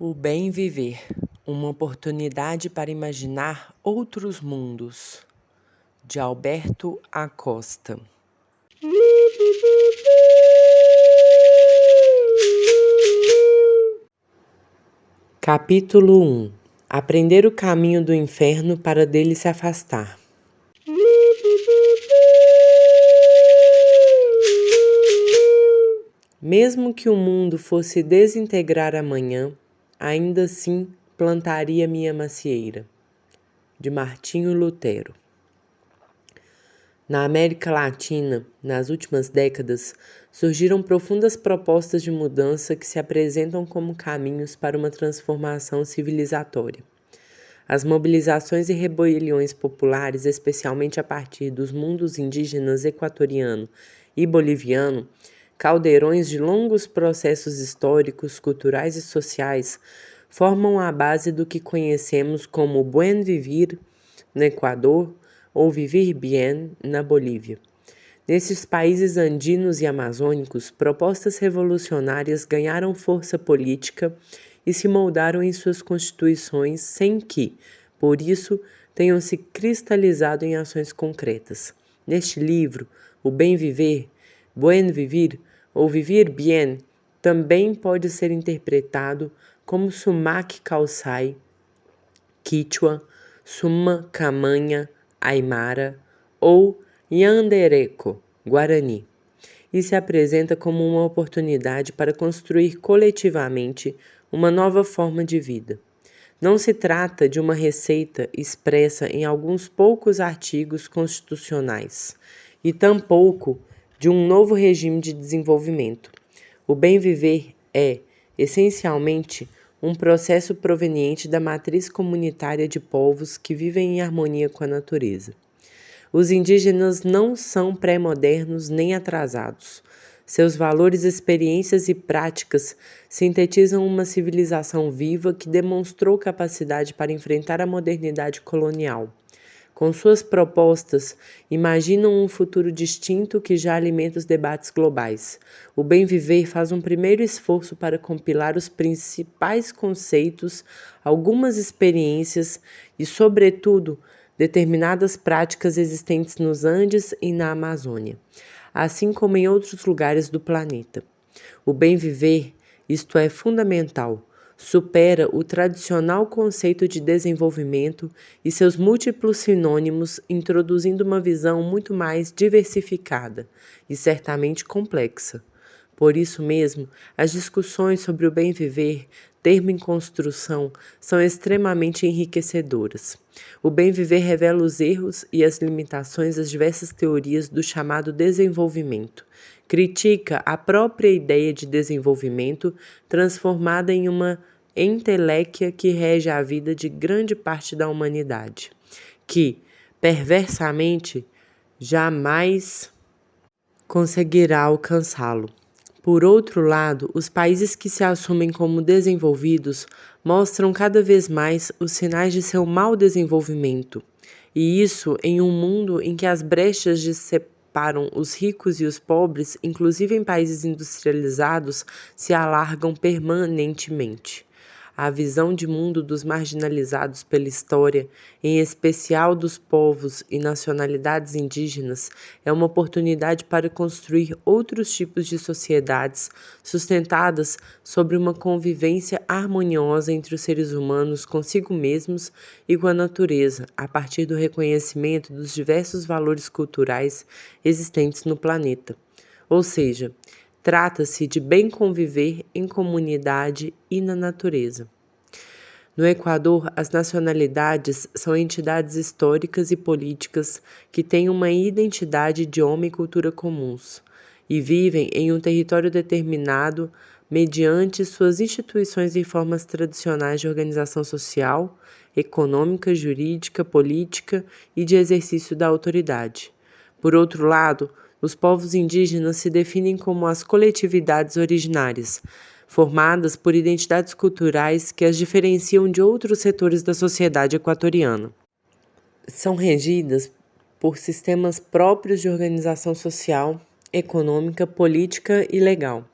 O bem viver, uma oportunidade para imaginar outros mundos, de Alberto Acosta. Capítulo 1. Aprender o caminho do inferno para dele se afastar. Mesmo que o mundo fosse desintegrar amanhã, ainda assim plantaria minha macieira. De Martinho Lutero. Na América Latina, nas últimas décadas, surgiram profundas propostas de mudança que se apresentam como caminhos para uma transformação civilizatória. As mobilizações e rebeliões populares, especialmente a partir dos mundos indígenas equatoriano e boliviano, caldeirões de longos processos históricos, culturais e sociais, formam a base do que conhecemos como Buen Vivir no Equador ou Vivir Bien na Bolívia. Nesses países andinos e amazônicos, propostas revolucionárias ganharam força política e se moldaram em suas constituições sem que, por isso, tenham se cristalizado em ações concretas. Neste livro, O Bem Viver, Buen Vivir ou Vivir Bien também pode ser interpretado como Sumac Causai, Quichua, Suma Camanha, Aimara ou Yandereco, Guarani, e se apresenta como uma oportunidade para construir coletivamente uma nova forma de vida. Não se trata de uma receita expressa em alguns poucos artigos constitucionais, e tampouco de um novo regime de desenvolvimento. O bem viver é, essencialmente, um processo proveniente da matriz comunitária de povos que vivem em harmonia com a natureza. Os indígenas não são pré-modernos nem atrasados. Seus valores, experiências e práticas sintetizam uma civilização viva que demonstrou capacidade para enfrentar a modernidade colonial. Com suas propostas, imaginam um futuro distinto que já alimenta os debates globais. O Bem Viver faz um primeiro esforço para compilar os principais conceitos, algumas experiências e, sobretudo, determinadas práticas existentes nos Andes e na Amazônia, assim como em outros lugares do planeta. O bem viver, isto é fundamental, supera o tradicional conceito de desenvolvimento e seus múltiplos sinônimos, introduzindo uma visão muito mais diversificada e certamente complexa. Por isso mesmo, as discussões sobre o bem viver, termo em construção, são extremamente enriquecedoras. O bem viver revela os erros e as limitações das diversas teorias do chamado desenvolvimento. Critica a própria ideia de desenvolvimento, transformada em uma enteléquia que rege a vida de grande parte da humanidade, que, perversamente, jamais conseguirá alcançá-lo. Por outro lado, os países que se assumem como desenvolvidos mostram cada vez mais os sinais de seu mau desenvolvimento, e isso em um mundo em que as brechas separam os ricos e os pobres, inclusive em países industrializados, se alargam permanentemente. A visão de mundo dos marginalizados pela história, em especial dos povos e nacionalidades indígenas, é uma oportunidade para construir outros tipos de sociedades sustentadas sobre uma convivência harmoniosa entre os seres humanos consigo mesmos e com a natureza, a partir do reconhecimento dos diversos valores culturais existentes no planeta. Ou seja, trata-se de bem conviver em comunidade e na natureza. No Equador, as nacionalidades são entidades históricas e políticas que têm uma identidade, idioma e cultura comuns, e vivem em um território determinado mediante suas instituições e formas tradicionais de organização social, econômica, jurídica, política e de exercício da autoridade. Por outro lado, os povos indígenas se definem como as coletividades originárias, formadas por identidades culturais que as diferenciam de outros setores da sociedade equatoriana. São regidas por sistemas próprios de organização social, econômica, política e legal,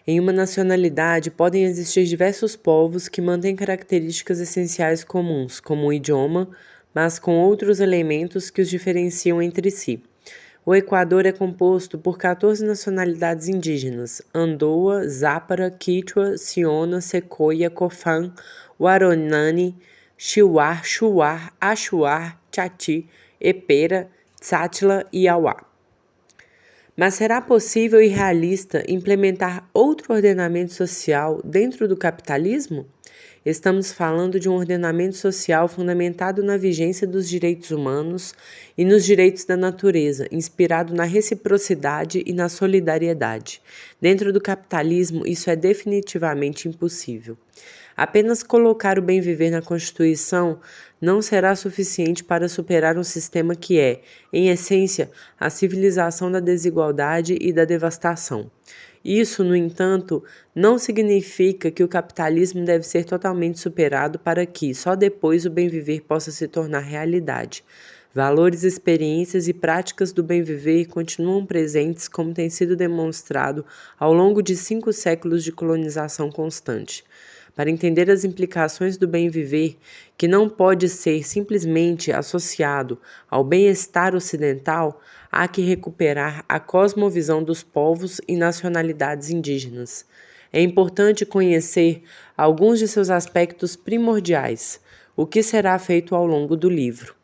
Em uma nacionalidade, podem existir diversos povos que mantêm características essenciais comuns, como o idioma, mas com outros elementos que os diferenciam entre si. O Equador é composto por 14 nacionalidades indígenas: Andoa, Zápara, Quichua, Siona, Secoia, Cofán, Guaronani, Chiuar, Chuar, Achuar, Chati, Epera, Tzátila e Auá. Mas será possível e realista implementar outro ordenamento social dentro do capitalismo? Estamos falando de um ordenamento social fundamentado na vigência dos direitos humanos e nos direitos da natureza, inspirado na reciprocidade e na solidariedade. Dentro do capitalismo, isso é definitivamente impossível. Apenas colocar o bem viver na Constituição não será suficiente para superar um sistema que é, em essência, a civilização da desigualdade e da devastação. Isso, no entanto, não significa que o capitalismo deve ser totalmente superado para que, só depois, o bem viver possa se tornar realidade. Valores, experiências e práticas do bem viver continuam presentes, como tem sido demonstrado ao longo de 5 séculos de colonização constante. Para entender as implicações do bem viver, que não pode ser simplesmente associado ao bem-estar ocidental, há que recuperar a cosmovisão dos povos e nacionalidades indígenas. É importante conhecer alguns de seus aspectos primordiais, o que será feito ao longo do livro.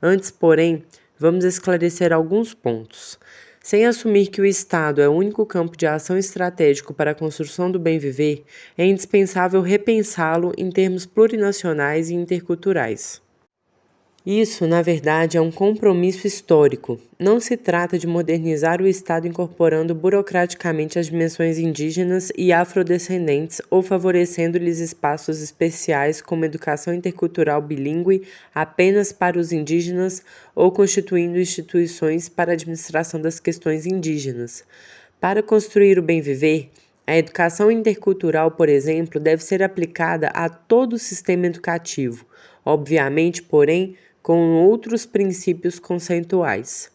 Antes, porém, vamos esclarecer alguns pontos. Sem assumir que o Estado é o único campo de ação estratégico para a construção do bem viver, é indispensável repensá-lo em termos plurinacionais e interculturais. Isso, na verdade, é um compromisso histórico. Não se trata de modernizar o Estado incorporando burocraticamente as dimensões indígenas e afrodescendentes ou favorecendo-lhes espaços especiais como educação intercultural bilíngue apenas para os indígenas ou constituindo instituições para a administração das questões indígenas. Para construir o bem viver, a educação intercultural, por exemplo, deve ser aplicada a todo o sistema educativo, obviamente, porém, com outros princípios conceituais.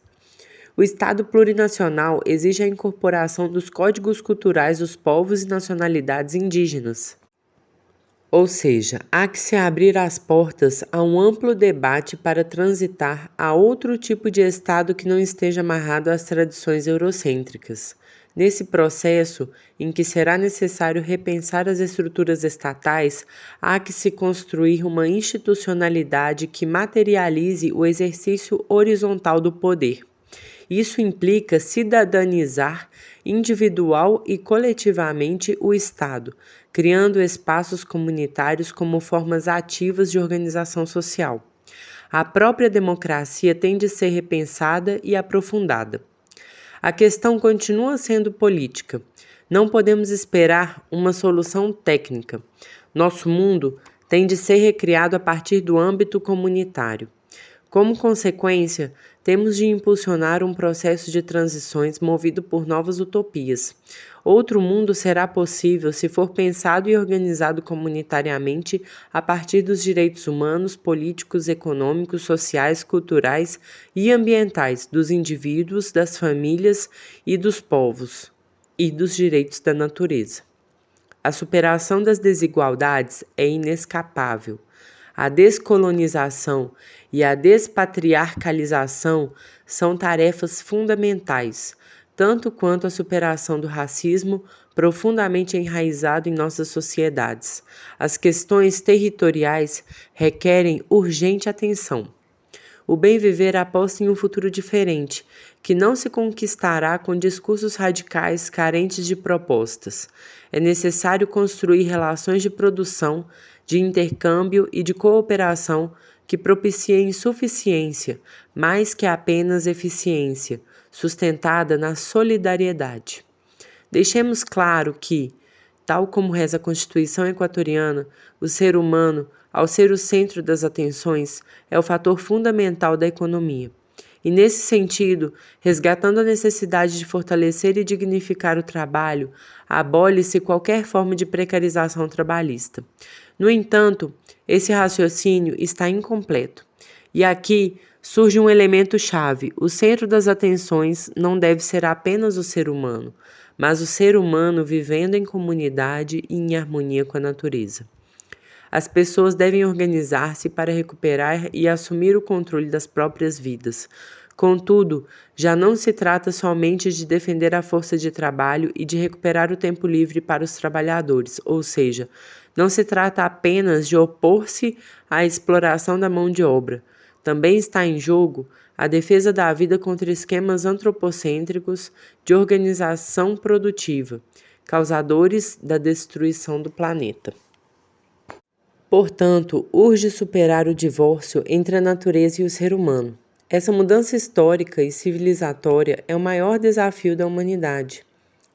O Estado plurinacional exige a incorporação dos códigos culturais dos povos e nacionalidades indígenas. Ou seja, há que se abrir as portas a um amplo debate para transitar a outro tipo de Estado que não esteja amarrado às tradições eurocêntricas. Nesse processo, em que será necessário repensar as estruturas estatais, há que se construir uma institucionalidade que materialize o exercício horizontal do poder. Isso implica cidadanizar individual e coletivamente o Estado, criando espaços comunitários como formas ativas de organização social. A própria democracia tem de ser repensada e aprofundada. A questão continua sendo política. Não podemos esperar uma solução técnica. Nosso mundo tem de ser recriado a partir do âmbito comunitário. Como consequência, temos de impulsionar um processo de transições movido por novas utopias. Outro mundo será possível se for pensado e organizado comunitariamente a partir dos direitos humanos, políticos, econômicos, sociais, culturais e ambientais dos indivíduos, das famílias e dos povos, e dos direitos da natureza. A superação das desigualdades é inescapável. A descolonização e a despatriarcalização são tarefas fundamentais, tanto quanto a superação do racismo profundamente enraizado em nossas sociedades. As questões territoriais requerem urgente atenção. O bem viver aposta em um futuro diferente, que não se conquistará com discursos radicais carentes de propostas. É necessário construir relações de produção, de intercâmbio e de cooperação que propiciem suficiência, mais que apenas eficiência, sustentada na solidariedade. Deixemos claro que, tal como reza a Constituição equatoriana, o ser humano, ao ser o centro das atenções, é o fator fundamental da economia. E, nesse sentido, resgatando a necessidade de fortalecer e dignificar o trabalho, abole-se qualquer forma de precarização trabalhista. No entanto, esse raciocínio está incompleto. E aqui surge um elemento chave: o centro das atenções não deve ser apenas o ser humano, mas o ser humano vivendo em comunidade e em harmonia com a natureza. As pessoas devem organizar-se para recuperar e assumir o controle das próprias vidas. Contudo, já não se trata somente de defender a força de trabalho e de recuperar o tempo livre para os trabalhadores, ou seja, não se trata apenas de opor-se à exploração da mão de obra. Também está em jogo a defesa da vida contra esquemas antropocêntricos de organização produtiva, causadores da destruição do planeta. Portanto, urge superar o divórcio entre a natureza e o ser humano. Essa mudança histórica e civilizatória é o maior desafio da humanidade,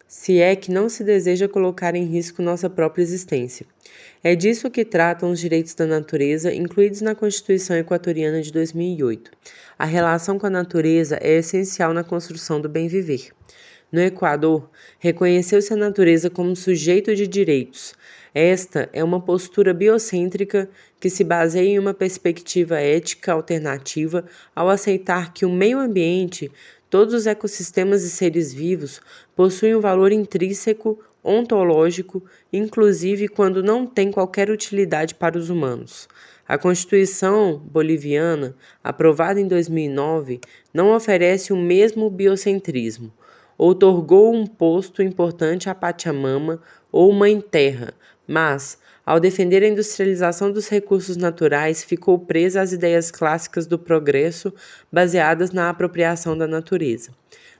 se é que não se deseja colocar em risco nossa própria existência. É disso que tratam os direitos da natureza, incluídos na Constituição Equatoriana de 2008. A relação com a natureza é essencial na construção do bem viver. No Equador, reconheceu-se a natureza como sujeito de direitos. Esta é uma postura biocêntrica que se baseia em uma perspectiva ética alternativa ao aceitar que o meio ambiente, todos os ecossistemas e seres vivos, possuem um valor intrínseco, ontológico, inclusive quando não tem qualquer utilidade para os humanos. A Constituição boliviana, aprovada em 2009, não oferece o mesmo biocentrismo. Outorgou um posto importante à Pachamama ou Mãe Terra, mas, ao defender a industrialização dos recursos naturais, ficou presa às ideias clássicas do progresso baseadas na apropriação da natureza.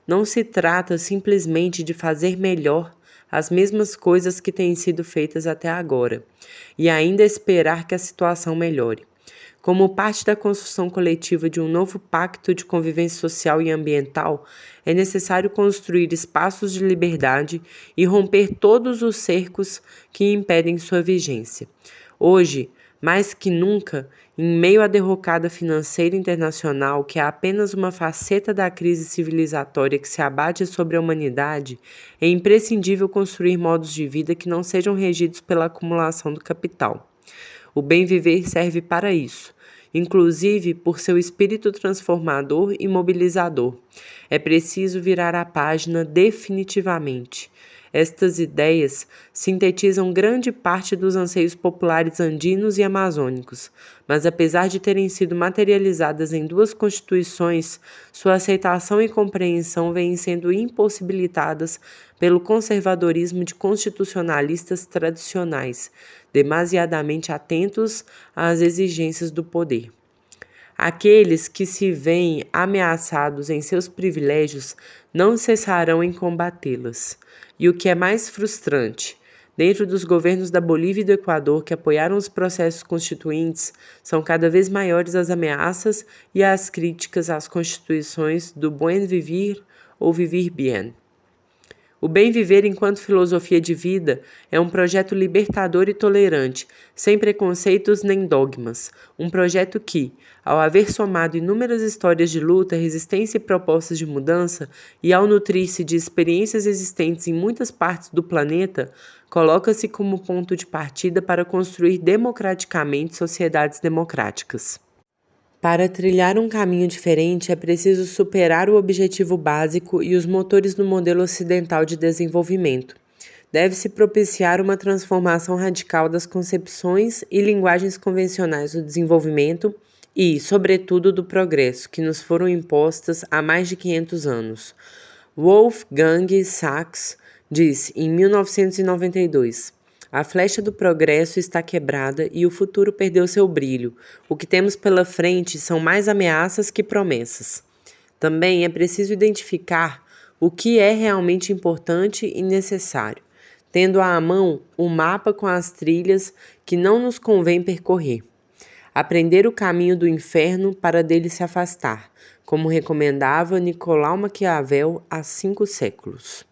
Não se trata simplesmente de fazer melhor as mesmas coisas que têm sido feitas até agora, e ainda esperar que a situação melhore. Como parte da construção coletiva de um novo pacto de convivência social e ambiental, é necessário construir espaços de liberdade e romper todos os cercos que impedem sua vigência. Hoje, mais que nunca, em meio à derrocada financeira internacional, que é apenas uma faceta da crise civilizatória que se abate sobre a humanidade, é imprescindível construir modos de vida que não sejam regidos pela acumulação do capital. O bem viver serve para isso, inclusive por seu espírito transformador e mobilizador. É preciso virar a página definitivamente. Estas ideias sintetizam grande parte dos anseios populares andinos e amazônicos, mas apesar de terem sido materializadas em duas constituições, sua aceitação e compreensão vêm sendo impossibilitadas pelo conservadorismo de constitucionalistas tradicionais, demasiadamente atentos às exigências do poder. Aqueles que se veem ameaçados em seus privilégios não cessarão em combatê-las. E o que é mais frustrante, dentro dos governos da Bolívia e do Equador que apoiaram os processos constituintes, são cada vez maiores as ameaças e as críticas às constituições do Buen Vivir ou Vivir Bien. O bem viver enquanto filosofia de vida é um projeto libertador e tolerante, sem preconceitos nem dogmas. Um projeto que, ao haver somado inúmeras histórias de luta, resistência e propostas de mudança, e ao nutrir-se de experiências existentes em muitas partes do planeta, coloca-se como ponto de partida para construir democraticamente sociedades democráticas. Para trilhar um caminho diferente, é preciso superar o objetivo básico e os motores do modelo ocidental de desenvolvimento. Deve-se propiciar uma transformação radical das concepções e linguagens convencionais do desenvolvimento e, sobretudo, do progresso, que nos foram impostas há mais de 500 anos. Wolfgang Sachs disse em 1992: a flecha do progresso está quebrada e o futuro perdeu seu brilho. O que temos pela frente são mais ameaças que promessas. Também é preciso identificar o que é realmente importante e necessário, tendo à mão o mapa com as trilhas que não nos convém percorrer. Aprender o caminho do inferno para dele se afastar, como recomendava Nicolau Maquiavel há 5 séculos.